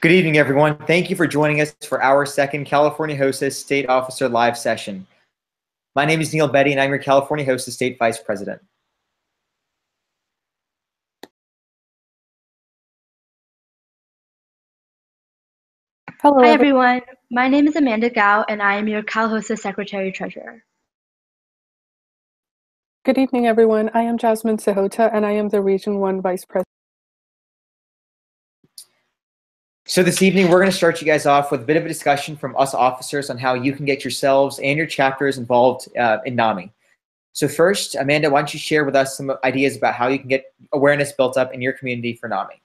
Good evening, everyone. Thank you for joining us for our second California HOSA State Officer Live session. My name is Neil Betty, and I'm your California HOSA State Vice President. Hello, Hi, everyone. My name is Amanda Gao, and I am your Cal-HOSA Secretary Treasurer. Good evening, everyone. I am Jasmine Sahota, and I am the Region 1 Vice President. So this evening, we're going to start you guys off with a bit of a discussion from us officers on how you can get yourselves and your chapters involved in NAMI. So first, Amanda, why don't you share with us some ideas about how you can get awareness built up in your community for NAMI?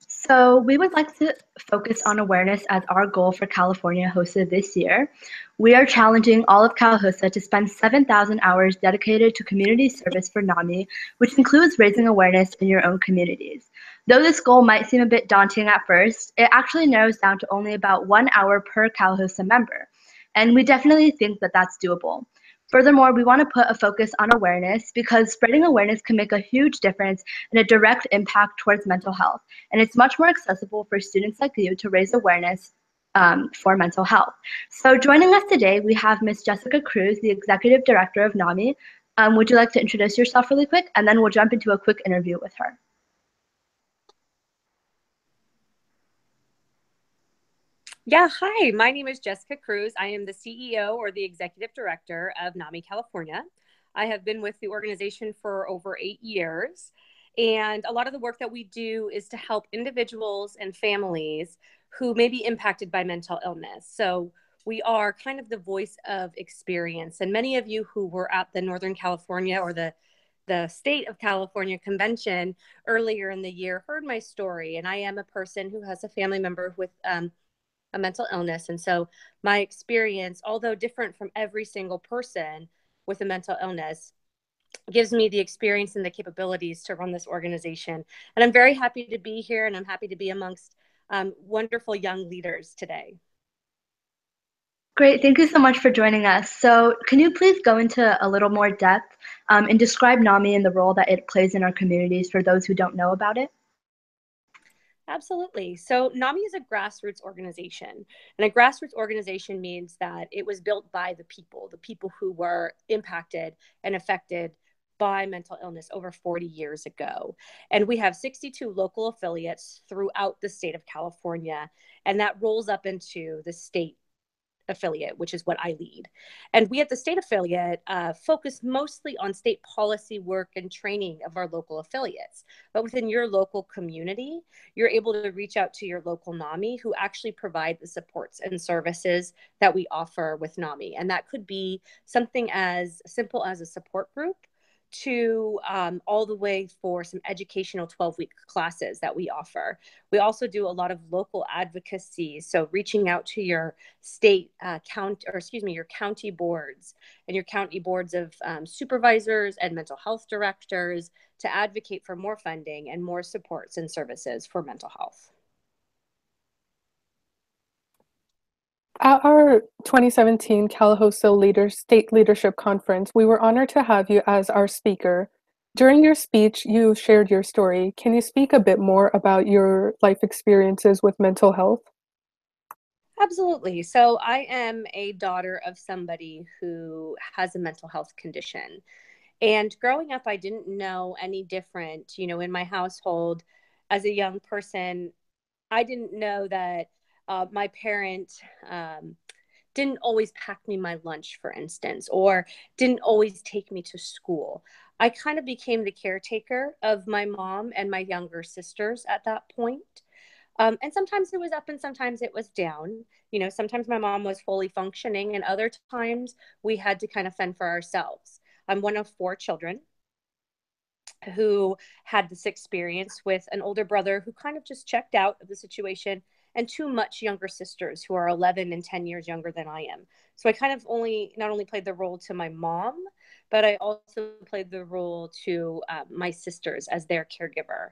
So we would like to focus on awareness as our goal for California HOSA this year. We are challenging all of Cal-HOSA to spend 7,000 hours dedicated to community service for NAMI, which includes raising awareness in your own communities. Though this goal might seem a bit daunting at first, it actually narrows down to only about 1 hour per Cal-HOSA member. And we definitely think that that's doable. Furthermore, we want to put a focus on awareness because spreading awareness can make a huge difference and a direct impact towards mental health. And it's much more accessible for students like you to raise awareness for mental health. So joining us today, we have Ms. Jessica Cruz, the Executive Director of NAMI. Would you like to introduce yourself really quick? And then we'll jump into a quick interview with her. Yeah, hi, my name is Jessica Cruz. I am the CEO or the Executive Director of NAMI California. I have been with the organization for over 8 years. And a lot of the work that we do is to help individuals and families who may be impacted by mental illness. So we are kind of the voice of experience. And many of you who were at the Northern California or the State of California convention earlier in the year heard my story. And I am a person who has a family member with a mental illness. And so my experience, although different from every single person with a mental illness, gives me the experience and the capabilities to run this organization. And I'm very happy to be here, and I'm happy to be amongst wonderful young leaders today. Great, thank you so much for joining us. So can you please go into a little more depth and describe NAMI and the role that it plays in our communities for those who don't know about it? Absolutely. So NAMI is a grassroots organization, and a grassroots organization means that it was built by the people who were impacted and affected by mental illness over 40 years ago. And we have 62 local affiliates throughout the state of California, and that rolls up into the state affiliate, which is what I lead. And we at the state affiliate focus mostly on state policy work and training of our local affiliates. But within your local community, you're able to reach out to your local NAMI who actually provide the supports and services that we offer with NAMI. And that could be something as simple as a support group to all the way for some educational 12-week classes that we offer. We also do a lot of local advocacy, so reaching out to your state your county boards and your county boards of supervisors and mental health directors to advocate for more funding and more supports and services for mental health. At our 2017 Cal-HOSA State Leadership Conference, we were honored to have you as our speaker. During your speech, you shared your story. Can you speak a bit more about your life experiences with mental health? Absolutely. So I am a daughter of somebody who has a mental health condition. And growing up, I didn't know any different. You know, in my household, as a young person, I didn't know that my parent didn't always pack me my lunch, for instance, or didn't always take me to school. I kind of became the caretaker of my mom and my younger sisters at that point. And sometimes it was up and sometimes it was down. You know, sometimes my mom was fully functioning and other times we had to kind of fend for ourselves. I'm one of 4 children who had this experience with an older brother who kind of just checked out of the situation and 2 much younger sisters who are 11 and 10 years younger than I am. So I kind of not only played the role to my mom, but I also played the role to my sisters as their caregiver.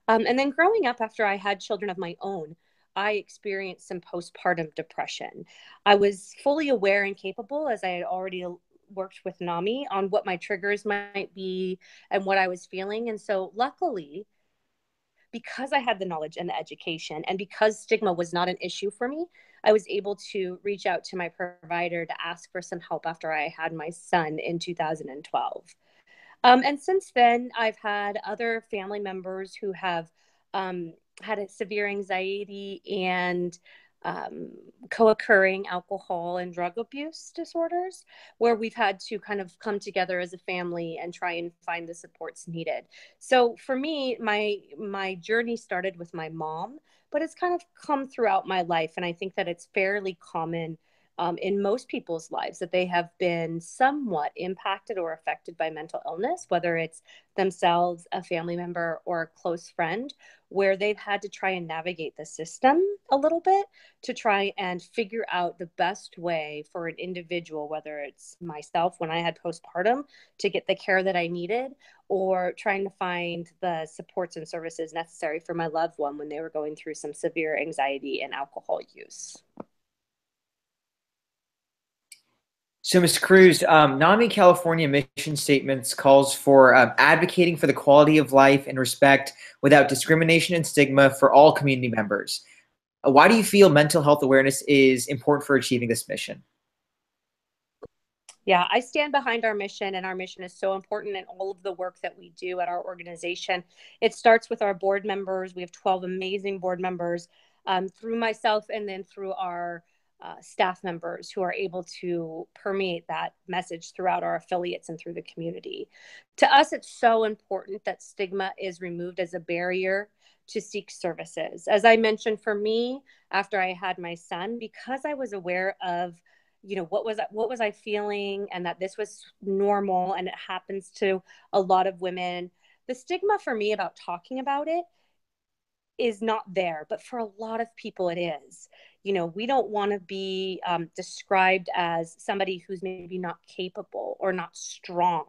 And then growing up after I had children of my own, I experienced some postpartum depression. I was fully aware and capable, as I had already worked with NAMI, on what my triggers might be and what I was feeling. And so luckily, because I had the knowledge and the education, and because stigma was not an issue for me, I was able to reach out to my provider to ask for some help after I had my son in 2012. And since then, I've had other family members who have had a severe anxiety and co-occurring alcohol and drug abuse disorders, where we've had to kind of come together as a family and try and find the supports needed. So for me, my journey started with my mom, but it's kind of come throughout my life, and I think that it's fairly common in most people's lives that they have been somewhat impacted or affected by mental illness, whether it's themselves, a family member, or a close friend, where they've had to try and navigate the system a little bit to try and figure out the best way for an individual, whether it's myself when I had postpartum, to get the care that I needed, or trying to find the supports and services necessary for my loved one when they were going through some severe anxiety and alcohol use. So, Ms. Cruz, NAMI California mission statements calls for advocating for the quality of life and respect without discrimination and stigma for all community members. Why do you feel mental health awareness is important for achieving this mission? Yeah, I stand behind our mission, and our mission is so important in all of the work that we do at our organization. It starts with our board members. We have 12 amazing board members, through myself, and then through our staff members who are able to permeate that message throughout our affiliates and through the community. To us, it's so important that stigma is removed as a barrier to seek services. As I mentioned, for me, after I had my son, because I was aware of what was I feeling, and that this was normal and it happens to a lot of women, the stigma for me about talking about it is not there, but for a lot of people it is. We don't want to be described as somebody who's maybe not capable or not strong,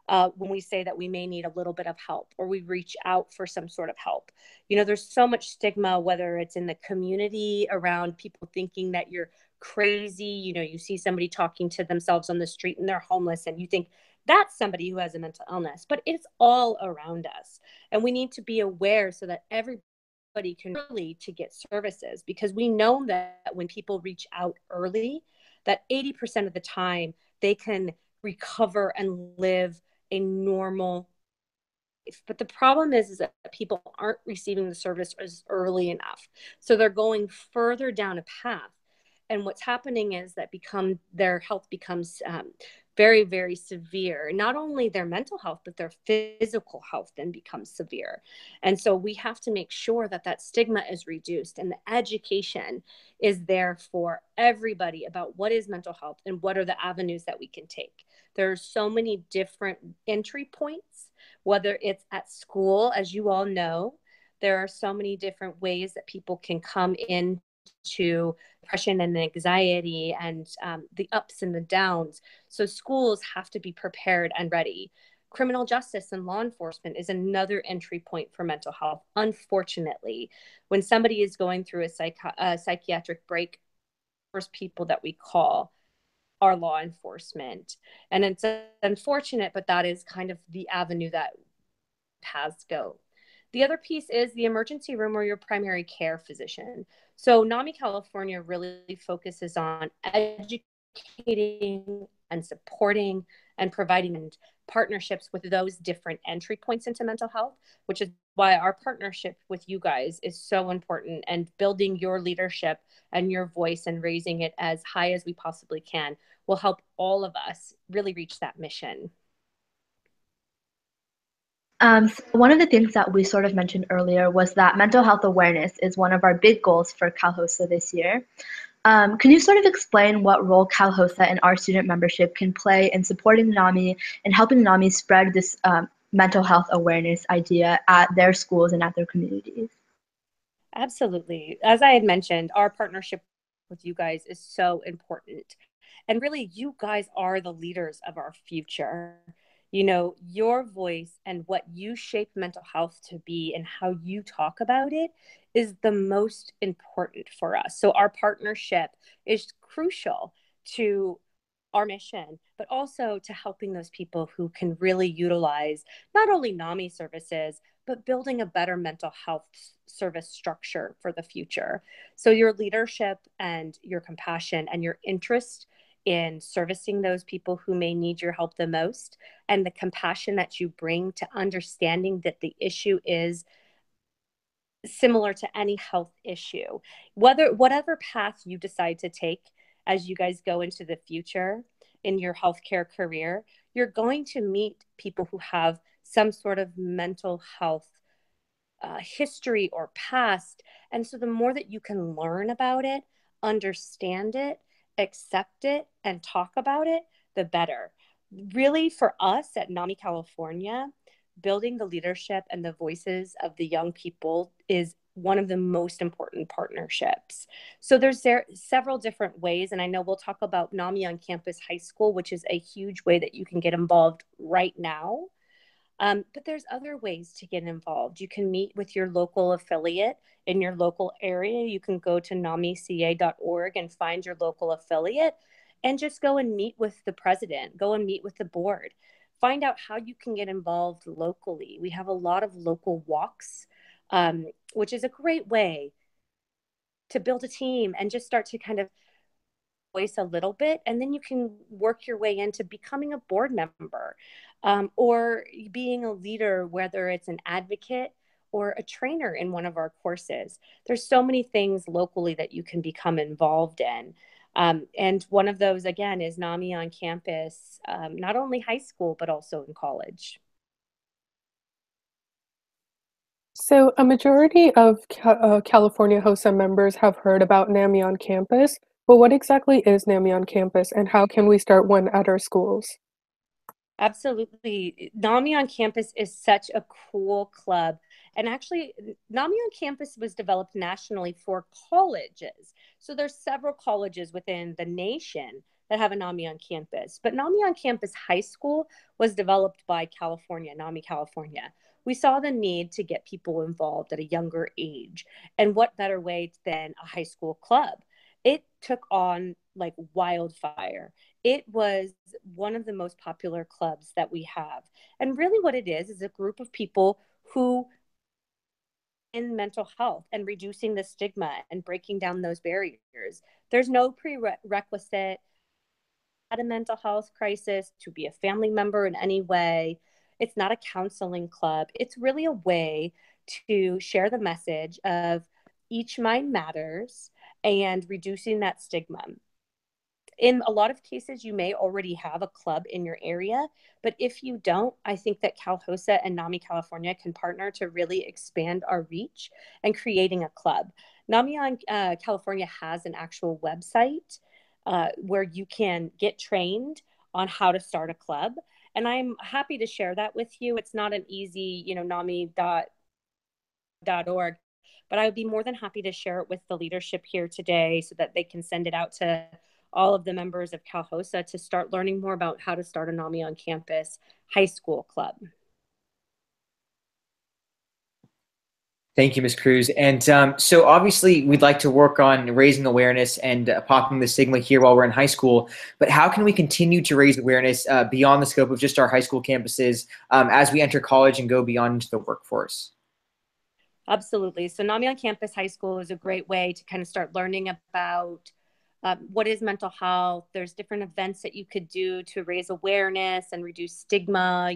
when we say that we may need a little bit of help or we reach out for some sort of help. There's so much stigma, whether it's in the community around people thinking that you're crazy. You see somebody talking to themselves on the street and they're homeless, and you think that's somebody who has a mental illness, but it's all around us. And we need to be aware so that everybody can early to get services, because we know that when people reach out early, that 80% of the time they can recover and live a normal life. But the problem is that people aren't receiving the service as early enough. So they're going further down a path. And what's happening is that their health becomes very, very severe. Not only their mental health, but their physical health then becomes severe. And so we have to make sure that that stigma is reduced and the education is there for everybody about what is mental health and what are the avenues that we can take. There are so many different entry points, whether it's at school, as you all know, there are so many different ways that people can come in to depression and anxiety and the ups and the downs. So schools have to be prepared and ready. Criminal justice and law enforcement is another entry point for mental health. Unfortunately, when somebody is going through a psychiatric break, first people that we call are law enforcement. And it's unfortunate, but that is kind of the avenue that paths go. The other piece is the emergency room or your primary care physician. So NAMI California really focuses on educating and supporting and providing partnerships with those different entry points into mental health, which is why our partnership with you guys is so important, and building your leadership and your voice and raising it as high as we possibly can will help all of us really reach that mission. So one of the things that we sort of mentioned earlier was that mental health awareness is one of our big goals for Cal-HOSA this year. Can you sort of explain what role Cal-HOSA and our student membership can play in supporting NAMI and helping NAMI spread this mental health awareness idea at their schools and at their communities? Absolutely. As I had mentioned, our partnership with you guys is so important. And really, you guys are the leaders of our future. Your voice and what you shape mental health to be and how you talk about it is the most important for us. So our partnership is crucial to our mission, but also to helping those people who can really utilize not only NAMI services, but building a better mental health service structure for the future. So your leadership and your compassion and your interest in servicing those people who may need your help the most, and the compassion that you bring to understanding that the issue is similar to any health issue, whatever path you decide to take as you guys go into the future in your healthcare career, you're going to meet people who have some sort of mental health history or past. And so the more that you can learn about it, understand it, accept it, and talk about it, the better. Really, for us at NAMI California, building the leadership and the voices of the young people is one of the most important partnerships. So there's several different ways, and I know we'll talk about NAMI on Campus High School, which is a huge way that you can get involved right now. But there's other ways to get involved. You can meet with your local affiliate in your local area. You can go to namica.org and find your local affiliate and just go and meet with the president, go and meet with the board. Find out how you can get involved locally. We have a lot of local walks, which is a great way to build a team and just start to kind of voice a little bit, and then you can work your way into becoming a board member, or being a leader, whether it's an advocate or a trainer in one of our courses. There's so many things locally that you can become involved in. And one of those, again, is NAMI on campus, not only high school, but also in college. So a majority of California HOSA members have heard about NAMI on campus, but what exactly is NAMI on campus and how can we start one at our schools? Absolutely. NAMI on campus is such a cool club. And actually, NAMI on campus was developed nationally for colleges. So there's several colleges within the nation that have a NAMI on campus. But NAMI on campus high school was developed by California, NAMI California. We saw the need to get people involved at a younger age. And what better way than a high school club? It took on like wildfire. It was one of the most popular clubs that we have. And really what it is a group of people who in mental health and reducing the stigma and breaking down those barriers. There's no prerequisite at a mental health crisis to be a family member in any way. It's not a counseling club. It's really a way to share the message of each mind matters and reducing that stigma. In a lot of cases, you may already have a club in your area, but if you don't, I think that Cal-HOSA and NAMI California can partner to really expand our reach and creating a club. NAMI on California has an actual website where you can get trained on how to start a club. And I'm happy to share that with you. It's not an easy, NAMI.org, but I would be more than happy to share it with the leadership here today so that they can send it out to all of the members of Cal-HOSA to start learning more about how to start a NAMI on campus high school club. Thank you, Ms. Cruz. And so obviously we'd like to work on raising awareness and popping the stigma here while we're in high school, but how can we continue to raise awareness beyond the scope of just our high school campuses as we enter college and go beyond into the workforce? Absolutely. So NAMI on campus high school is a great way to kind of start learning about what is mental health. There's different events that you could do to raise awareness and reduce stigma,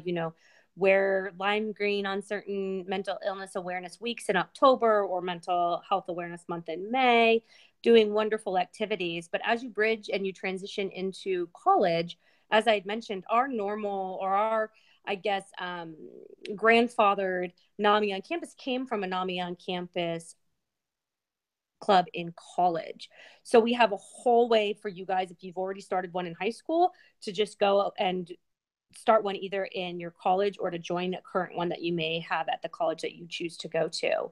wear lime green on certain mental illness awareness weeks in October or mental health awareness month in May, doing wonderful activities. But as you bridge and you transition into college, as I had mentioned, our normal or our, grandfathered NAMI on campus came from a NAMI on campus club in college. So we have a whole way for you guys, if you've already started one in high school, to just go and start one either in your college or to join a current one that you may have at the college that you choose to go to.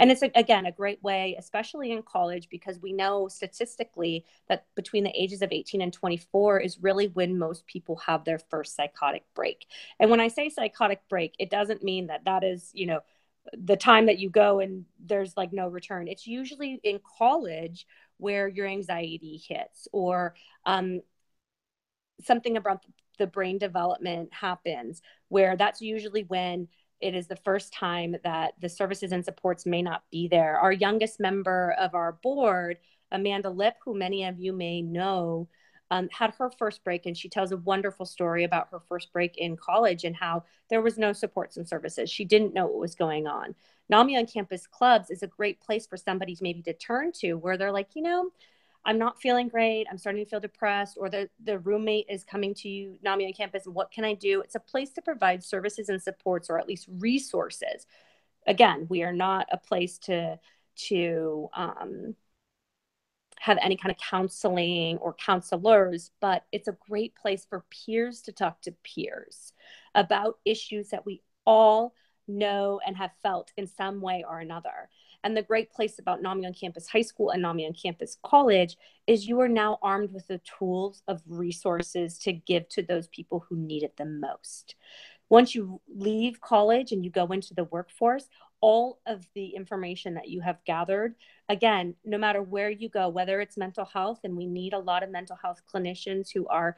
And it's, again, a great way, especially in college, because we know statistically that between the ages of 18 and 24 is really when most people have their first psychotic break. And when I say psychotic break, it doesn't mean that that is, the time that you go and there's like no return. It's usually in college where your anxiety hits or something about the brain development happens, where that's usually when It is the first time that the services and supports may not be there. Our youngest member of our board, Amanda Lip, who many of you may know, had her first break, and she tells a wonderful story about her first break in college and how there was no supports and services. She didn't know what was going on. NAMI on campus clubs is a great place for somebody maybe to turn to where they're like, I'm not feeling great. I'm starting to feel depressed, or the roommate is coming to you, NAMI on campus, and what can I do? It's a place to provide services and supports, or at least resources. Again, we are not a place to have any kind of counseling or counselors, but it's a great place for peers to talk to peers about issues that we all know and have felt in some way or another. And the great place about NAMI on campus high school and NAMI on campus college is you are now armed with the tools of resources to give to those people who need it the most. Once you leave college and you go into the workforce, all of the information that you have gathered, again, no matter where you go, whether it's mental health, and we need a lot of mental health clinicians who are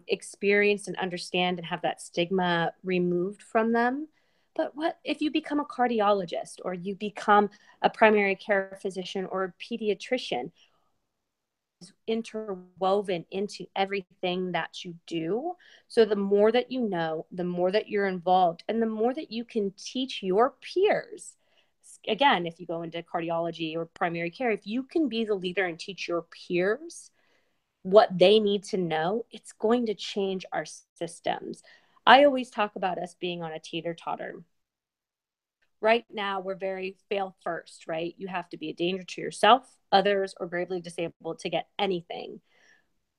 experienced and understand and have that stigma removed from them. But what if you become a cardiologist, or you become a primary care physician or a pediatrician? Interwoven into everything that you do. So the more that you know, the more that you're involved, and the more that you can teach your peers. Again, if you go into cardiology or primary care, if you can be the leader and teach your peers what they need to know, it's going to change our systems. I always talk about us being on a teeter-totter. Right now, we're very fail first, right? You have to be a danger to yourself, others, or gravely disabled to get anything.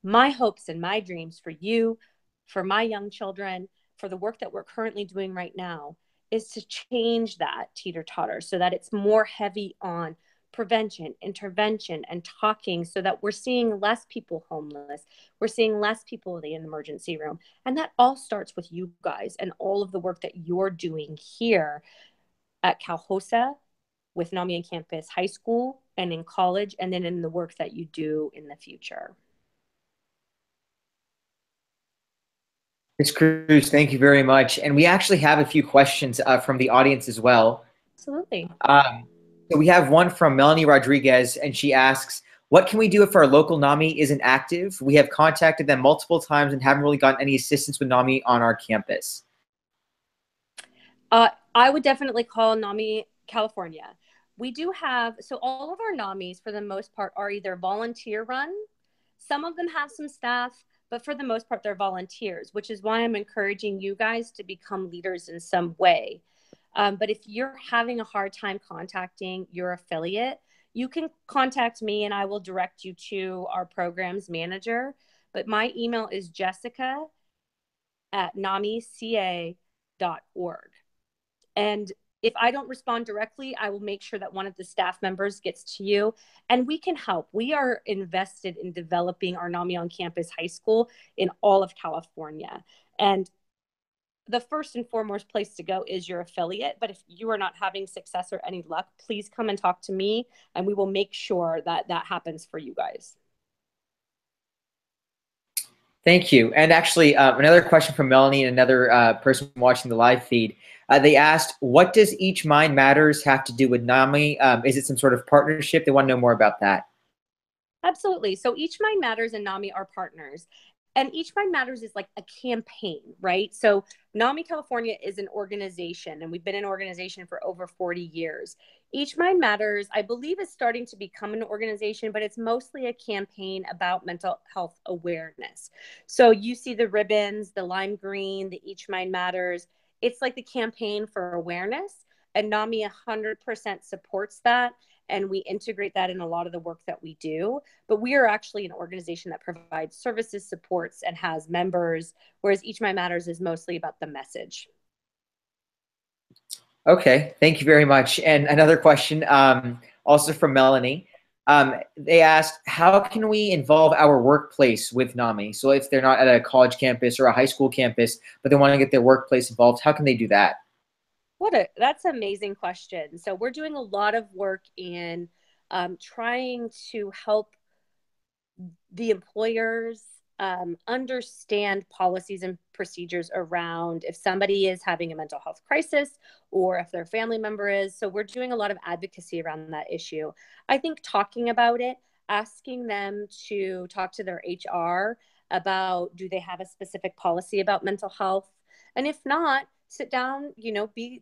My hopes and my dreams for you, for my young children, for the work that we're currently doing right now, is to change that teeter-totter so that it's more heavy on prevention, intervention, and talking, so that we're seeing less people homeless. We're seeing less people in the emergency room. And that all starts with you guys and all of the work that you're doing here at Cal-HOSA, with NAMI on campus high school and in college, and then in the work that you do in the future. Ms. Cruz, thank you very much. And we actually have a few questions from the audience as well. Absolutely. So we have one from Melanie Rodriguez, and she asks, what can we do if our local NAMI isn't active? We have contacted them multiple times and haven't really gotten any assistance with NAMI on our campus. I would definitely call NAMI California. We do have, so all of our NAMIs for the most part are either volunteer run. Some of them have some staff, but for the most part, they're volunteers, which is why I'm encouraging you guys to become leaders in some way. But if you're having a hard time contacting your affiliate, you can contact me and I will direct you to our programs manager. But my email is jessica@namica.org. And if I don't respond directly, I will make sure that one of the staff members gets to you, and we can help. We are invested in developing our NAMI on campus high school in all of California. And the first and foremost place to go is your affiliate. But if you are not having success or any luck, please come and talk to me, and we will make sure that that happens for you guys. Thank you. And actually, another question from Melanie and another person watching the live feed. They asked, what does Each Mind Matters have to do with NAMI? Is it some sort of partnership? They want to know more about that. Absolutely. So Each Mind Matters and NAMI are partners. And Each Mind Matters is like a campaign, right? So NAMI California is an organization, and we've been an organization for over 40 years. Each Mind Matters, I believe, is starting to become an organization, but it's mostly a campaign about mental health awareness. So you see the ribbons, the lime green, the Each Mind Matters. It's like the campaign for awareness, and NAMI 100% supports that. And we integrate that in a lot of the work that we do. But we are actually an organization that provides services, supports, and has members, whereas Each Mind Matters is mostly about the message. Okay, thank you very much. And another question, also from Melanie. They asked, how can we involve our workplace with NAMI? So if they're not at a college campus or a high school campus, but they want to get their workplace involved, how can they do that? That's an amazing question. So we're doing a lot of work in trying to help the employers understand policies and procedures around if somebody is having a mental health crisis or if their family member is. So we're doing a lot of advocacy around that issue. I think talking about it, asking them to talk to their HR about, do they have a specific policy about mental health? And if not, sit down,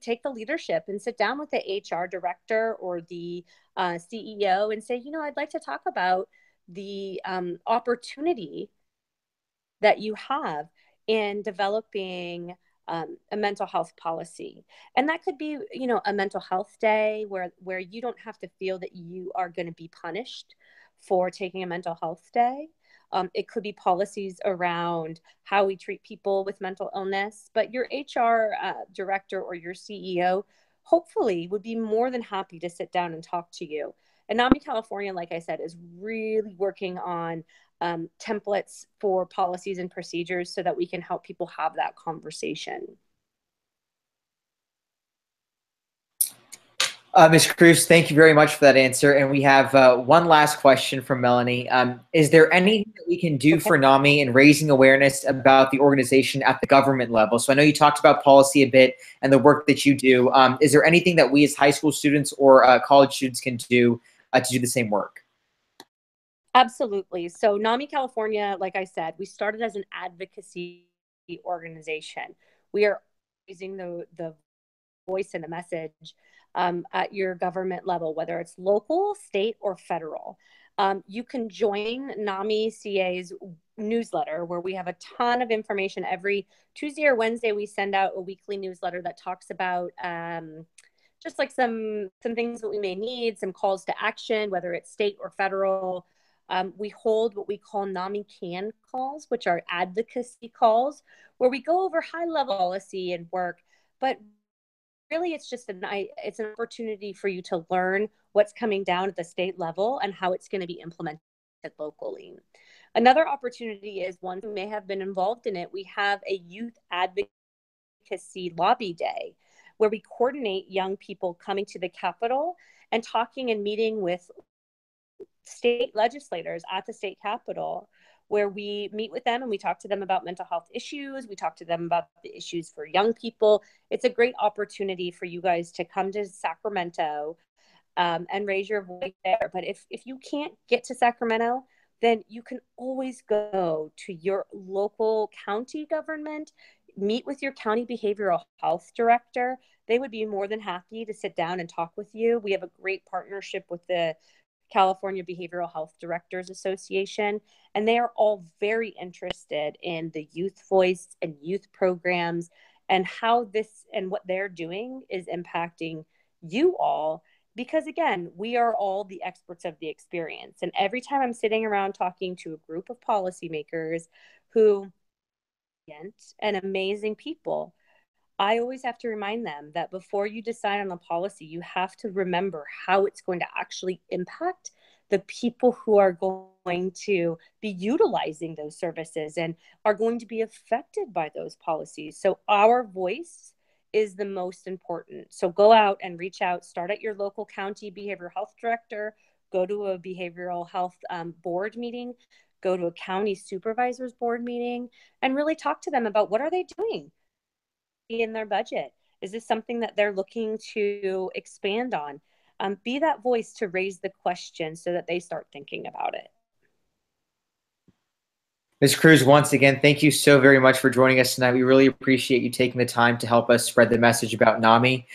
take the leadership and sit down with the HR director or the CEO and say, I'd like to talk about the opportunity that you have in developing a mental health policy. And that could be, a mental health day where you don't have to feel that you are going to be punished for taking a mental health day. It could be policies around how we treat people with mental illness, but your HR director or your CEO hopefully would be more than happy to sit down and talk to you. And NAMI California, like I said, is really working on templates for policies and procedures so that we can help people have that conversation. Ms. Cruz, thank you very much for that answer. And we have one last question from Melanie. Is there anything that we can do for NAMI in raising awareness about the organization at the government level? So I know you talked about policy a bit and the work that you do. Is there anything that we as high school students or college students can do to do the same work? Absolutely. So NAMI California, like I said, we started as an advocacy organization. We are using the voice and the message at your government level, whether it's local, state, or federal. You can join NAMI CA's newsletter, where we have a ton of information. Every Tuesday or Wednesday, we send out a weekly newsletter that talks about just like some things that we may need, some calls to action, whether it's state or federal. We hold what we call NAMI CAN calls, which are advocacy calls, where we go over high-level policy and work, but really it's just an opportunity for you to learn what's coming down at the state level and how it's going to be implemented locally. Another opportunity is, one who may have been involved in it, we have a youth advocacy lobby day where we coordinate young people coming to the Capitol and talking and meeting with state legislators at the state Capitol, where we meet with them and we talk to them about mental health issues. We talk to them about the issues for young people. It's a great opportunity for you guys to come to Sacramento and raise your voice there. But if you can't get to Sacramento, then you can always go to your local county government, meet with your county behavioral health director. They would be more than happy to sit down and talk with you. We have a great partnership with the California Behavioral Health Directors Association, and they are all very interested in the youth voice and youth programs and how this and what they're doing is impacting you all. Because again, we are all the experts of the experience. And every time I'm sitting around talking to a group of policymakers who and amazing people, I always have to remind them that before you decide on a policy, you have to remember how it's going to actually impact the people who are going to be utilizing those services and are going to be affected by those policies. So our voice is the most important. So go out and reach out, start at your local county behavioral health director, go to a behavioral health board meeting, go to a county supervisor's board meeting, and really talk to them about what are they doing in their budget. Is this something that they're looking to expand on? Be that voice to raise the question so that they start thinking about it. Ms. Cruz, once again, thank you so very much for joining us tonight. We really appreciate you taking the time to help us spread the message about NAMI.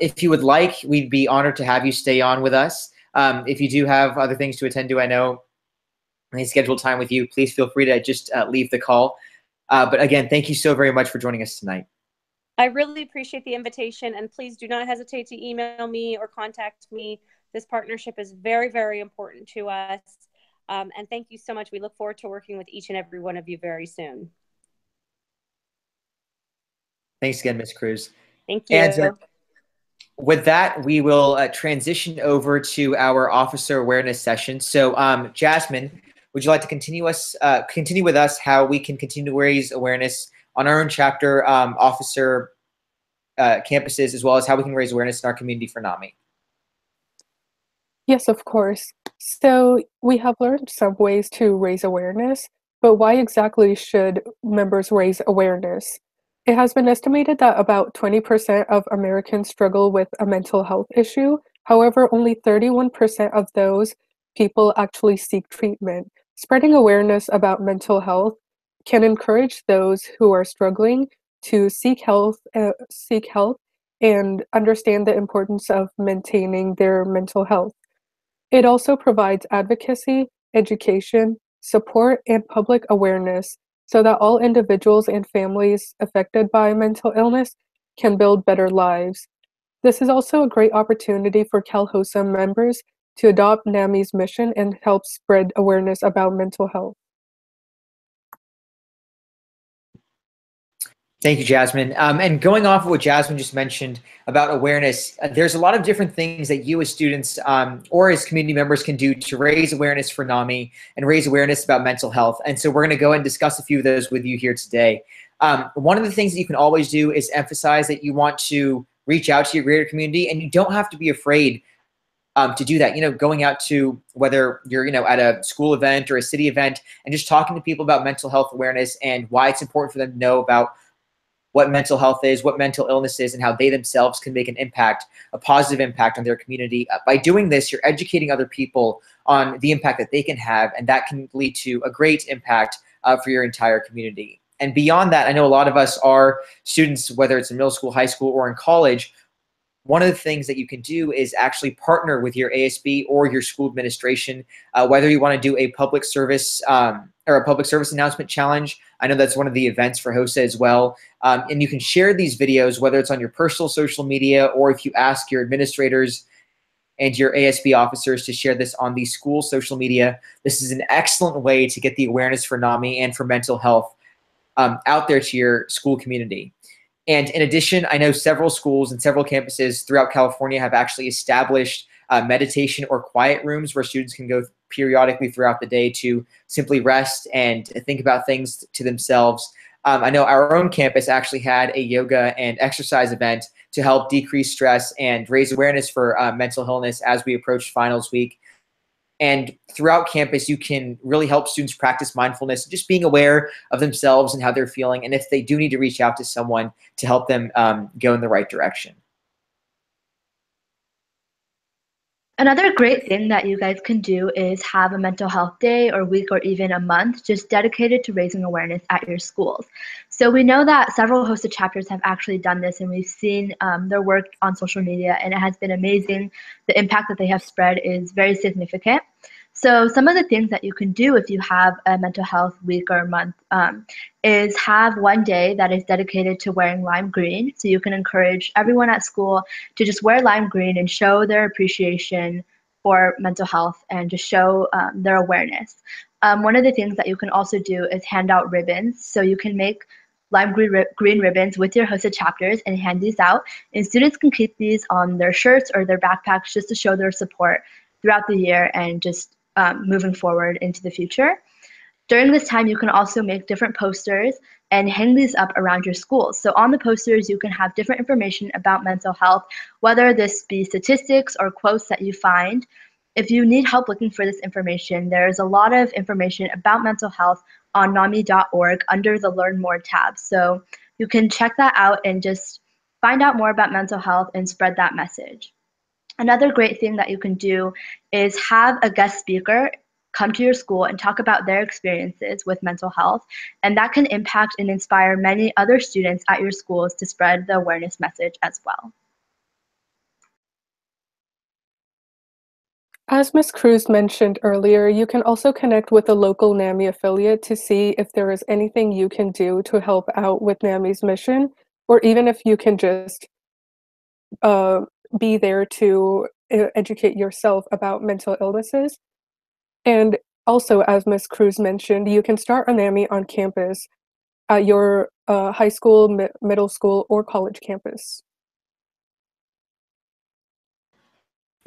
If you would like, we'd be honored to have you stay on with us. If you do have other things to attend to, I know any scheduled time with you, please feel free to just leave the call. But again, thank you so very much for joining us tonight. I really appreciate the invitation, and please do not hesitate to email me or contact me. This partnership is very, very important to us. And thank you so much. We look forward to working with each and every one of you very soon. Thanks again, Ms. Cruz. Thank you. And with that, we will transition over to our officer awareness session. So Jasmine, would you like to continue with us how we can continue to raise awareness on our own chapter officer campuses, as well as how we can raise awareness in our community for NAMI? Yes, of course. So we have learned some ways to raise awareness. but why exactly should members raise awareness? It has been estimated that about 20% of Americans struggle with a mental health issue. However, only 31% of those people actually seek treatment. Spreading awareness about mental health can encourage those who are struggling to seek help and understand the importance of maintaining their mental health. It also provides advocacy, education, support, and public awareness so that all individuals and families affected by mental illness can build better lives. This is also a great opportunity for Cal-HOSA members to adopt NAMI's mission and help spread awareness about mental health. Thank you, Jasmine. And going off of what Jasmine just mentioned about awareness, there's a lot of different things that you as students or as community members can do to raise awareness for NAMI and raise awareness about mental health. And so we're going to go and discuss a few of those with you here today. One of the things that you can always do is emphasize that you want to reach out to your greater community, and you don't have to be afraid to do that. Going out to, whether you're at a school event or a city event, and just talking to people about mental health awareness and why it's important for them to know about what mental health is, what mental illness is, and how they themselves can make an impact, a positive impact on their community. By doing this, you're educating other people on the impact that they can have, and that can lead to a great impact for your entire community. And beyond that, I know a lot of us are students, whether it's in middle school, high school, or in college. One of the things that you can do is actually partner with your ASB or your school administration, whether you want to do a public service or a public service announcement challenge. I know that's one of the events for HOSA as well. And you can share these videos, whether it's on your personal social media, or if you ask your administrators and your ASB officers to share this on the school social media. This is an excellent way to get the awareness for NAMI and for mental health out there to your school community. And in addition, I know several schools and several campuses throughout California have actually established meditation or quiet rooms where students can go periodically throughout the day to simply rest and think about things to themselves. I know our own campus actually had a yoga and exercise event to help decrease stress and raise awareness for mental illness as we approach finals week. And throughout campus, you can really help students practice mindfulness, just being aware of themselves and how they're feeling, and if they do need to reach out to someone to help them go in the right direction. Another great thing that you guys can do is have a mental health day or week or even a month just dedicated to raising awareness at your schools. So we know that several HOSA chapters have actually done this, and we've seen their work on social media, and it has been amazing. The impact that they have spread is very significant. So some of the things that you can do if you have a mental health week or month is have one day that is dedicated to wearing lime green. So you can encourage everyone at school to just wear lime green and show their appreciation for mental health and just show their awareness. One of the things that you can also do is hand out ribbons. So you can make lime green ribbons with your HOSA chapters and hand these out. And students can keep these on their shirts or their backpacks just to show their support throughout the year and just moving forward into the future. During this time, you can also make different posters and hang these up around your schools. So on the posters, you can have different information about mental health, whether this be statistics or quotes that you find. If you need help looking for this information, there's a lot of information about mental health on NAMI.org under the Learn More tab. So you can check that out and just find out more about mental health and spread that message. Another great thing that you can do is have a guest speaker come to your school and talk about their experiences with mental health, and that can impact and inspire many other students at your schools to spread the awareness message as well. As Ms. Cruz mentioned earlier, you can also connect with a local NAMI affiliate to see if there is anything you can do to help out with NAMI's mission, or even if you can just be there to educate yourself about mental illnesses. And also, as Ms. Cruz mentioned, you can start a NAMI on campus at your high school, middle school, or college campus.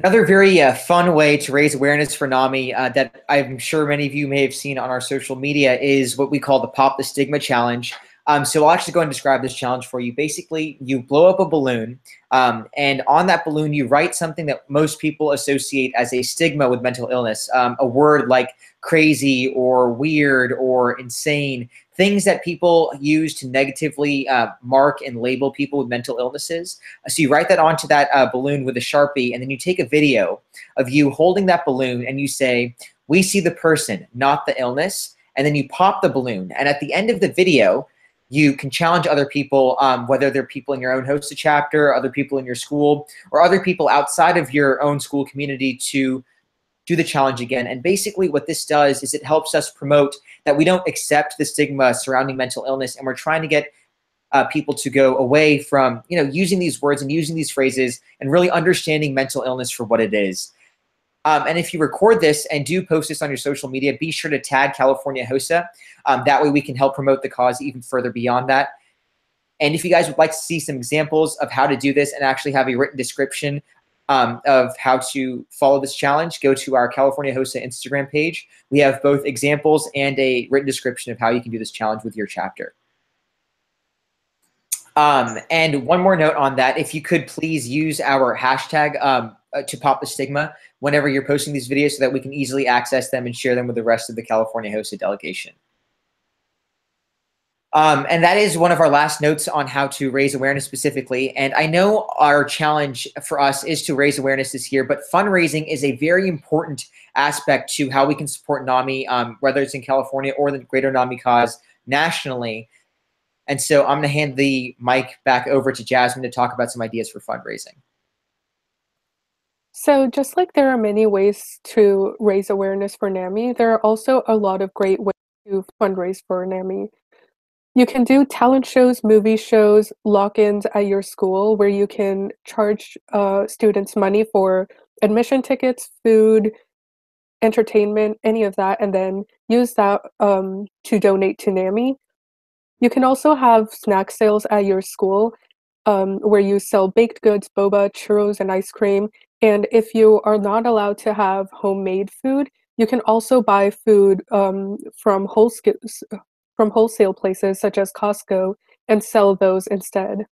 Another very fun way to raise awareness for NAMI that I'm sure many of you may have seen on our social media is what we call the Pop the Stigma Challenge. So I'll actually go and describe this challenge for you. Basically, you blow up a balloon, and on that balloon, you write something that most people associate as a stigma with mental illness, a word like crazy or weird or insane, things that people use to negatively mark and label people with mental illnesses. So you write that onto that balloon with a Sharpie, and then you take a video of you holding that balloon and you say, "We see the person, not the illness." And then you pop the balloon. And at the end of the video, you can challenge other people, whether they're people in your own HOSA chapter, other people in your school, or other people outside of your own school community to do the challenge again. And basically what this does is it helps us promote that we don't accept the stigma surrounding mental illness, and we're trying to get people to go away from using these words and using these phrases and really understanding mental illness for what it is. And if you record this and do post this on your social media, be sure to tag California HOSA. That way we can help promote the cause even further beyond that. And if you guys would like to see some examples of how to do this and actually have a written description of how to follow this challenge, go to our California HOSA Instagram page. We have both examples and a written description of how you can do this challenge with your chapter. And one more note on that, if you could please use our hashtag to pop the stigma whenever you're posting these videos so that we can easily access them and share them with the rest of the California HOSA delegation. And that is one of our last notes on how to raise awareness specifically. And I know our challenge for us is to raise awareness this year, but fundraising is a very important aspect to how we can support NAMI, whether it's in California or the greater NAMI cause nationally. And so I'm going to hand the mic back over to Jasmine to talk about some ideas for fundraising. So just like there are many ways to raise awareness for NAMI, there are also a lot of great ways to fundraise for NAMI. You can do talent shows, movie shows, lock-ins at your school where you can charge students money for admission tickets, food, entertainment, any of that, and then use that to donate to NAMI. You can also have snack sales at your school where you sell baked goods, boba, churros, and ice cream. And if you are not allowed to have homemade food, you can also buy food from wholesale places such as Costco and sell those instead.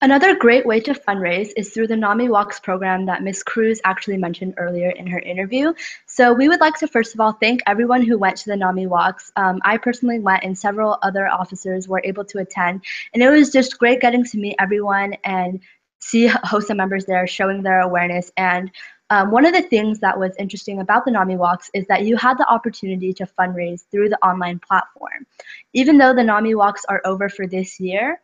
Another great way to fundraise is through the NAMI Walks program that Ms. Cruz actually mentioned earlier in her interview. So we would like to first of all thank everyone who went to the NAMI Walks. I personally went and several other officers were able to attend. And it was just great getting to meet everyone and see HOSA members there showing their awareness. And one of the things that was interesting about the NAMI Walks is that you had the opportunity to fundraise through the online platform. Even though the NAMI Walks are over for this year,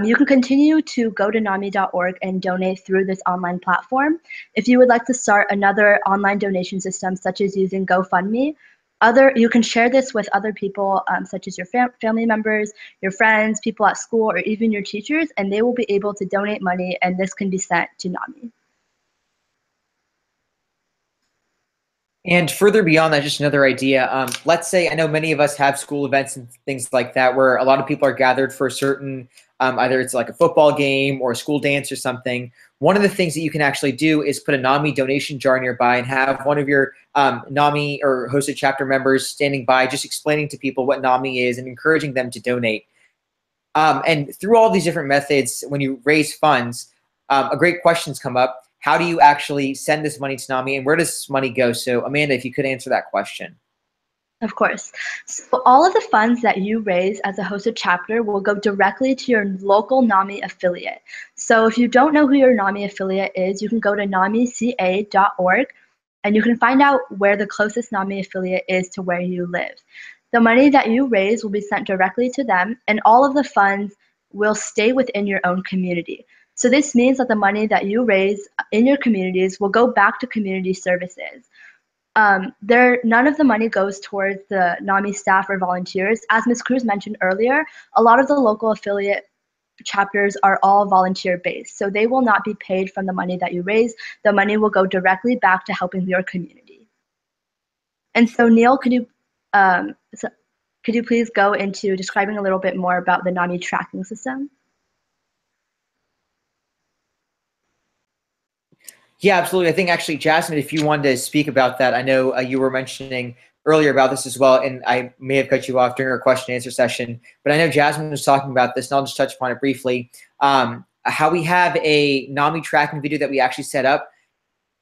you can continue to go to NAMI.org and donate through this online platform. If you would like to start another online donation system, such as using GoFundMe, you can share this with other people, such as your family members, your friends, people at school, or even your teachers, and they will be able to donate money, and this can be sent to NAMI. And further beyond that, just another idea. Let's say, I know many of us have school events and things like that where a lot of people are gathered for a certain, either it's like a football game or a school dance or something. One of the things that you can actually do is put a NAMI donation jar nearby and have one of your NAMI or HOSA chapter members standing by, just explaining to people what NAMI is and encouraging them to donate. And through all these different methods, when you raise funds, a great questions come up. How do you actually send this money to NAMI, and where does this money go? So Amanda, if you could answer that question. Of course. So all of the funds that you raise as a HOSA chapter will go directly to your local NAMI affiliate. So if you don't know who your NAMI affiliate is, you can go to namica.org and you can find out where the closest NAMI affiliate is to where you live. The money that you raise will be sent directly to them, and all of the funds will stay within your own community. So this means that the money that you raise in your communities will go back to community services. None of the money goes towards the NAMI staff or volunteers. As Ms. Cruz mentioned earlier, a lot of the local affiliate chapters are all volunteer-based, so they will not be paid from the money that you raise. The money will go directly back to helping your community. And so Neil, could you please go into describing a little bit more about the NAMI tracking system? Yeah, absolutely. I think actually, Jasmine, if you wanted to speak about that, I know you were mentioning earlier about this as well, and I may have cut you off during our question and answer session, but I know Jasmine was talking about this, and I'll just touch upon it briefly. How we have a NAMI tracking video that we actually set up,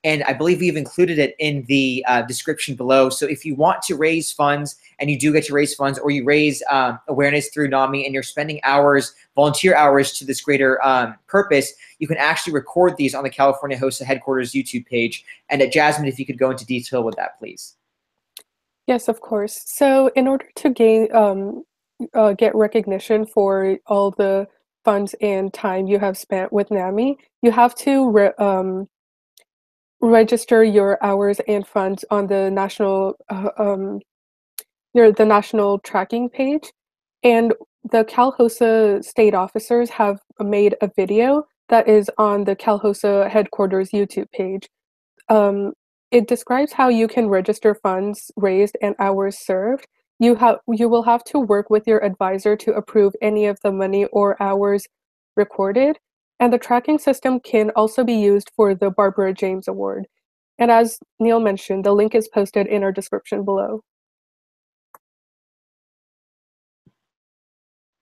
and I believe we've included it in the description below. So if you want to raise funds, and you do get to raise funds, or you raise awareness through NAMI, and you're spending hours, volunteer hours to this greater purpose, you can actually record these on the California HOSA headquarters YouTube page. And Jasmine, if you could go into detail with that, please. Yes, of course. So in order to gain get recognition for all the funds and time you have spent with NAMI, you have to register your hours and funds on the national tracking page. And the Cal-HOSA state officers have made a video that is on the Cal-HOSA headquarters YouTube page. It describes how you can register funds raised and hours served. You will have to work with your advisor to approve any of the money or hours recorded. And the tracking system can also be used for the Barbara James Award. And as Neil mentioned, the link is posted in our description below.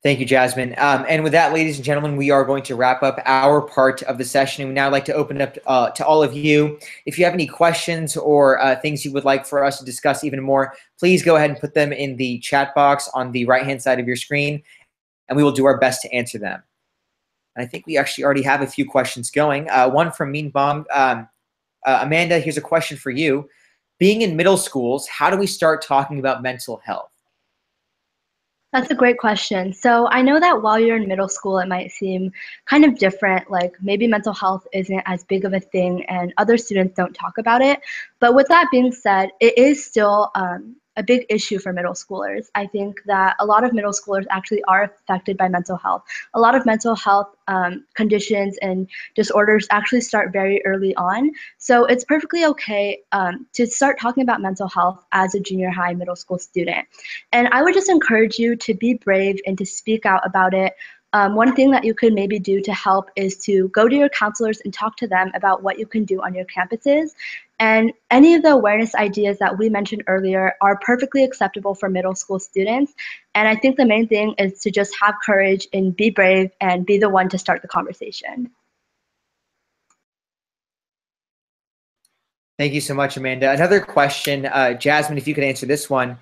Thank you, Jasmine. And with that, ladies and gentlemen, we are going to wrap up our part of the session. And we now like to open up to all of you. If you have any questions or things you would like for us to discuss even more, please go ahead and put them in the chat box on the right-hand side of your screen, and we will do our best to answer them. And I think we actually already have a few questions going. One from Mean Bong. Amanda, here's a question for you. Being in middle schools, how do we start talking about mental health? That's a great question. So I know that while you're in middle school, it might seem kind of different, like maybe mental health isn't as big of a thing and other students don't talk about it. But with that being said, it is still a big issue for middle schoolers. I think that a lot of middle schoolers actually are affected by mental health. A lot of mental health conditions and disorders actually start very early on. So it's perfectly okay to start talking about mental health as a junior high, middle school student. And I would just encourage you to be brave and to speak out about it. One thing that you could maybe do to help is to go to your counselors and talk to them about what you can do on your campuses. And any of the awareness ideas that we mentioned earlier are perfectly acceptable for middle school students. And I think the main thing is to just have courage and be brave and be the one to start the conversation. Thank you so much, Amanda. Another question, Jasmine, if you could answer this one.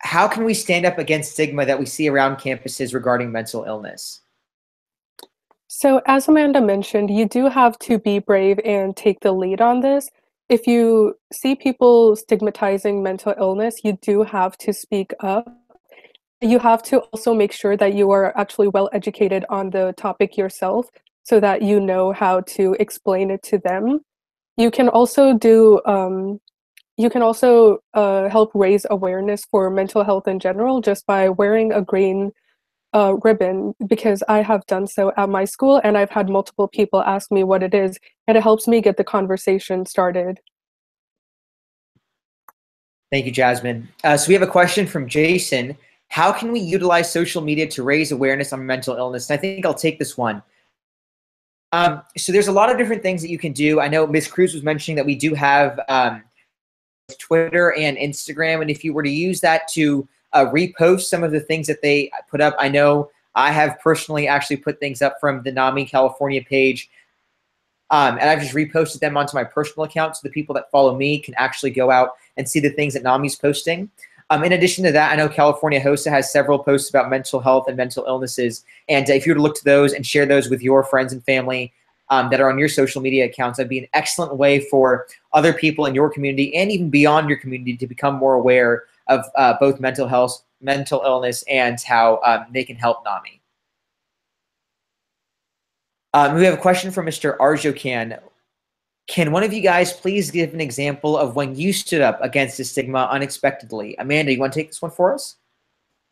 How can we stand up against stigma that we see around campuses regarding mental illness? So as Amanda mentioned, you do have to be brave and take the lead on this. If you see people stigmatizing mental illness, you do have to speak up. You have to also make sure that you are actually well educated on the topic yourself so that you know how to explain it to them. You can also help raise awareness for mental health in general just by wearing a green ribbon, because I have done so at my school and I've had multiple people ask me what it is, and it helps me get the conversation started. Thank you, Jasmine. So we have a question from Jason. How can we utilize social media to raise awareness on mental illness? And I think I'll take this one. So there's a lot of different things that you can do. I know Ms. Cruz was mentioning that we do have Twitter and Instagram, and if you were to use that to repost some of the things that they put up, I know I have personally actually put things up from the NAMI California page, and I've just reposted them onto my personal account so the people that follow me can actually go out and see the things that NAMI's posting. In addition to that, I know California HOSA has several posts about mental health and mental illnesses, and if you were to look to those and share those with your friends and family that are on your social media accounts, that'd be an excellent way for other people in your community and even beyond your community to become more aware of both mental health, mental illness, and how they can help NAMI. We have a question from Mr. Arjokan. Can one of you guys please give an example of when you stood up against the stigma unexpectedly? Amanda, you want to take this one for us?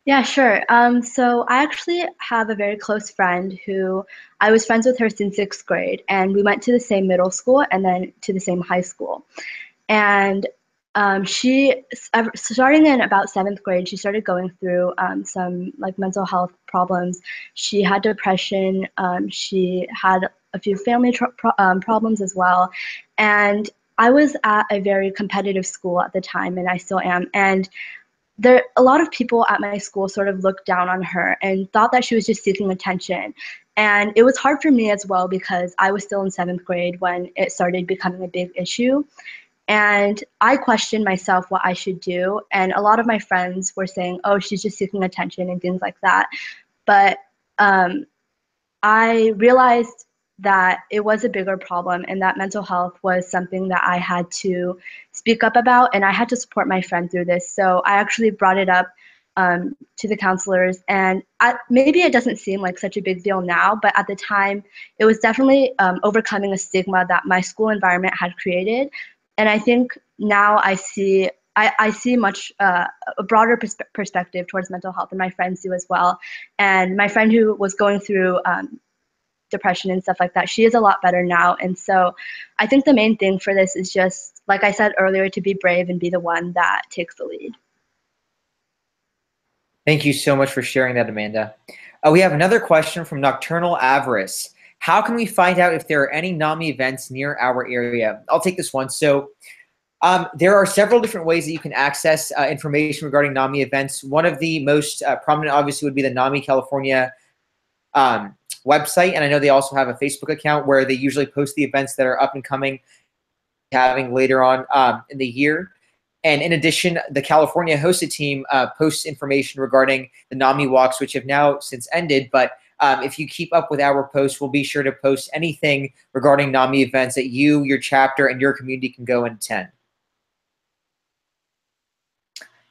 Yeah, sure. So I actually have a very close friend who I was friends with her since 6th grade, and we went to the same middle school and then to the same high school. And she, starting in about 7th grade, she started going through some like mental health problems. She had depression. She had a few family problems as well. And I was at a very competitive school at the time, and I still am. And a lot of people at my school sort of looked down on her and thought that she was just seeking attention. And it was hard for me as well because I was still in 7th grade when it started becoming a big issue. And I questioned myself what I should do. And a lot of my friends were saying, oh, she's just seeking attention and things like that. But I realized that it was a bigger problem and that mental health was something that I had to speak up about, and I had to support my friend through this. So I actually brought it up to the counselors, and maybe it doesn't seem like such a big deal now, but at the time it was definitely overcoming a stigma that my school environment had created. And I think now I see much a broader perspective towards mental health, and my friends do as well. And my friend who was going through depression and stuff like that, she is a lot better now. And so I think the main thing for this is just, like I said earlier, to be brave and be the one that takes the lead. Thank you so much for sharing that, Amanda. We have another question from Nocturnal Avarice. How can we find out if there are any NAMI events near our area? I'll take this one. So there are several different ways that you can access information regarding NAMI events. One of the most prominent, obviously, would be the NAMI California website, and I know they also have a Facebook account where they usually post the events that are up and coming, having later on in the year. And in addition, the California HOSA team posts information regarding the NAMI walks, which have now since ended. But if you keep up with our posts, we'll be sure to post anything regarding NAMI events that you, your chapter, and your community can go and attend.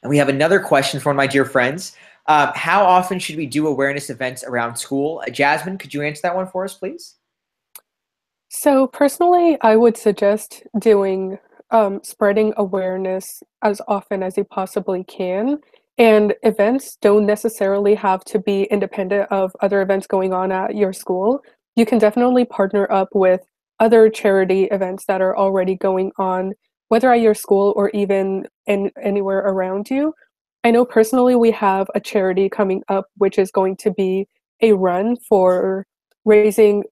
And we have another question from one of my dear friends. How often should we do awareness events around school? Jasmine, could you answer that one for us, please? So personally, I would suggest doing spreading awareness as often as you possibly can. And events don't necessarily have to be independent of other events going on at your school. You can definitely partner up with other charity events that are already going on, whether at your school or even anywhere around you. I know personally we have a charity coming up, which is going to be a run for raising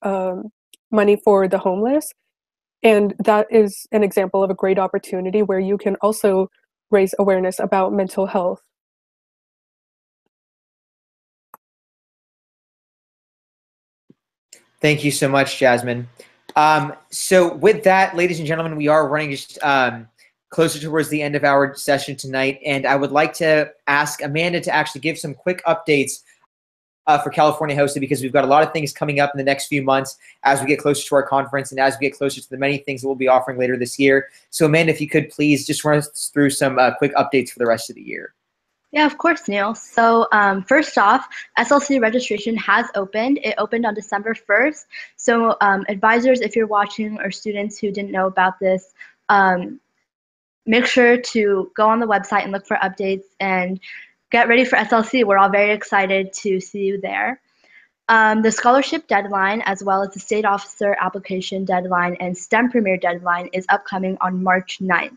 money for the homeless. And that is an example of a great opportunity where you can also raise awareness about mental health. Thank you so much, Jasmine. So with that, ladies and gentlemen, we are running just closer towards the end of our session tonight, and I would like to ask Amanda to actually give some quick updates for California HOSA, because we've got a lot of things coming up in the next few months as we get closer to our conference and as we get closer to the many things that we'll be offering later this year. So Amanda, if you could please just run us through some quick updates for the rest of the year. Yeah, of course, Neil. So first off, SLC registration has opened. It opened on December 1st. So advisors, if you're watching, or students who didn't know about this, make sure to go on the website and look for updates and get ready for SLC. We're all very excited to see you there. The scholarship deadline, as well as the state officer application deadline and STEM Premier deadline, is upcoming on March 9th.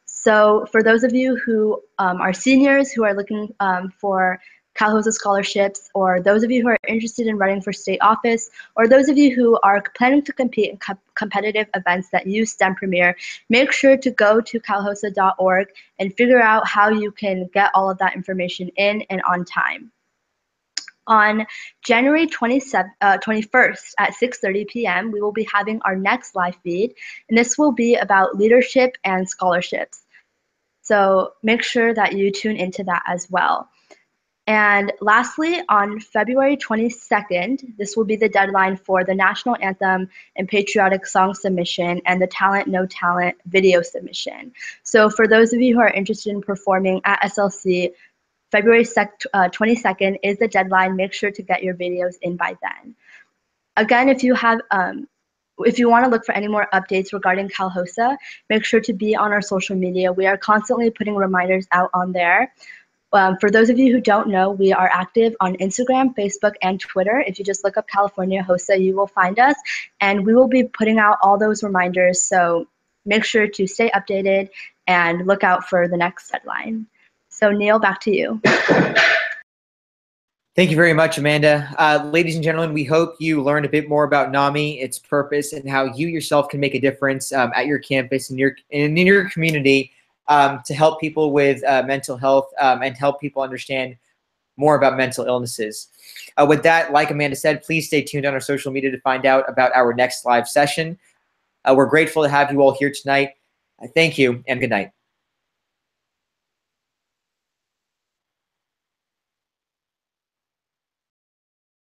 So for those of you who are seniors who are looking for Cal-HOSA scholarships, or those of you who are interested in running for state office, or those of you who are planning to compete in competitive events that use STEM Premier, make sure to go to calhosa.org and figure out how you can get all of that information in and on time. On January 21st at 6:30 p.m., we will be having our next live feed, and this will be about leadership and scholarships. So make sure that you tune into that as well. And lastly, on February 22nd, this will be the deadline for the National Anthem and Patriotic Song submission and the Talent No Talent video submission. So for those of you who are interested in performing at SLC, February 22nd is the deadline. Make sure to get your videos in by then. Again, if you want to look for any more updates regarding Cal-HOSA, make sure to be on our social media. We are constantly putting reminders out on there. For those of you who don't know, we are active on Instagram, Facebook, and Twitter. If you just look up California HOSA, you will find us, and we will be putting out all those reminders. So make sure to stay updated and look out for the next deadline. So Neil, back to you. Thank you very much, Amanda. Ladies and gentlemen, we hope you learned a bit more about NAMI, its purpose, and how you yourself can make a difference at your campus and in your community to help people with mental health and help people understand more about mental illnesses. With that, like Amanda said, please stay tuned on our social media to find out about our next live session. We're grateful to have you all here tonight. Thank you and good night.